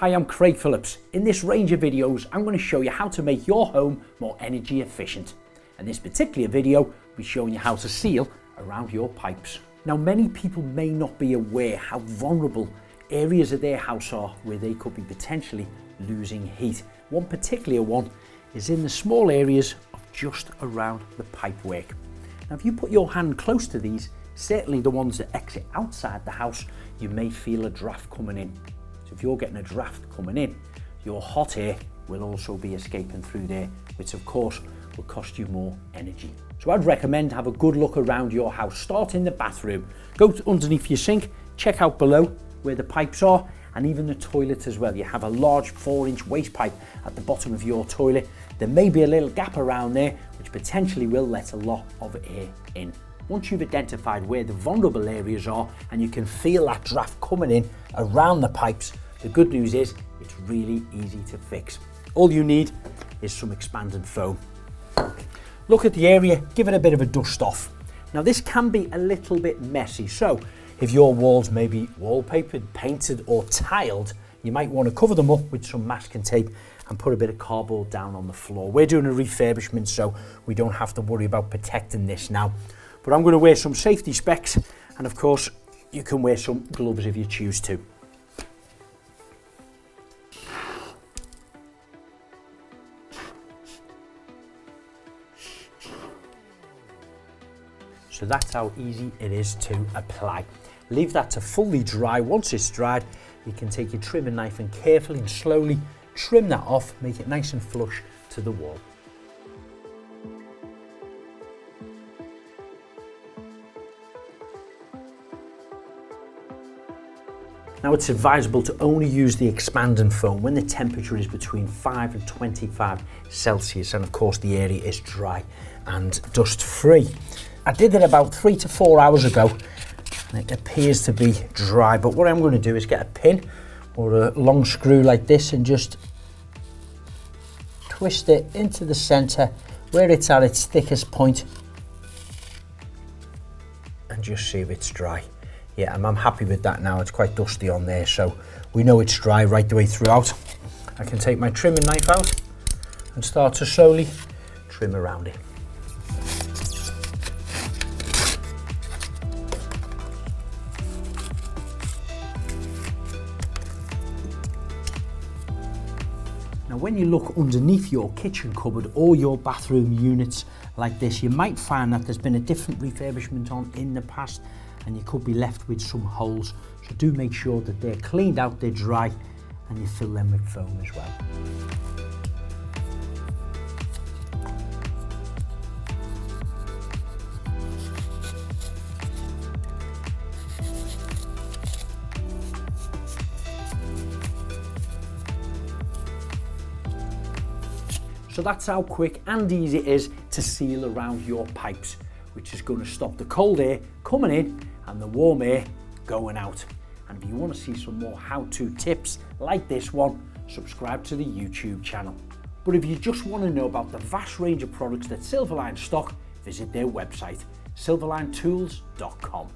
Hi, I'm Craig Phillips. In this range of videos, I'm going to show you how to make your home more energy efficient. And this particular video will be showing you how to seal around your pipes. Now, many people may not be aware how vulnerable areas of their house are where they could be potentially losing heat. One particular one is in the small areas of just around the pipework. Now, if you put your hand close to these, certainly the ones that exit outside the house, you may feel a draft coming in. So if you're getting a draft coming in, your hot air will also be escaping through there, which of course will cost you more energy. So I'd recommend have a good look around your house. Start in the bathroom, go underneath your sink, check out below where the pipes are, and even the toilet as well. You have a large 4-inch waste pipe at the bottom of your toilet. There may be a little gap around there, which potentially will let a lot of air in. Once you've identified where the vulnerable areas are and you can feel that draft coming in around the pipes, the good news is it's really easy to fix. All you need is some expanding foam. Look at the area, give it a bit of a dust off. Now this can be a little bit messy, so if your walls may be wallpapered, painted or tiled, you might want to cover them up with some masking tape and put a bit of cardboard down on the floor. We're doing a refurbishment, so we don't have to worry about protecting this now. But I'm going to wear some safety specs, and of course you can wear some gloves if you choose to. So that's how easy it is to apply. Leave that to fully dry. Once it's dried, you can take your trimming knife and carefully and slowly trim that off, make it nice and flush to the wall. Now it's advisable to only use the expanding foam when the temperature is between 5 and 25 Celsius, and of course the area is dry and dust free. I did it about 3 to 4 hours ago and it appears to be dry, but what I'm going to do is get a pin or a long screw like this and just twist it into the center where it's at its thickest point and just see if it's dry. Yeah, I'm happy with that now. It's quite dusty on there, so we know it's dry right the way throughout. I can take my trimming knife out and start to slowly trim around it. Now, when you look underneath your kitchen cupboard or your bathroom units like this, you might find that there's been a different refurbishment on in the past, and you could be left with some holes. So do make sure that they're cleaned out, they're dry, and you fill them with foam as well. So that's how quick and easy it is to seal around your pipes, which is going to stop the cold air coming in and the warm air going out. And if you want to see some more how-to tips like this one, subscribe to the YouTube channel. But if you just want to know about the vast range of products that Silverline stock, visit their website, silverlinetools.com.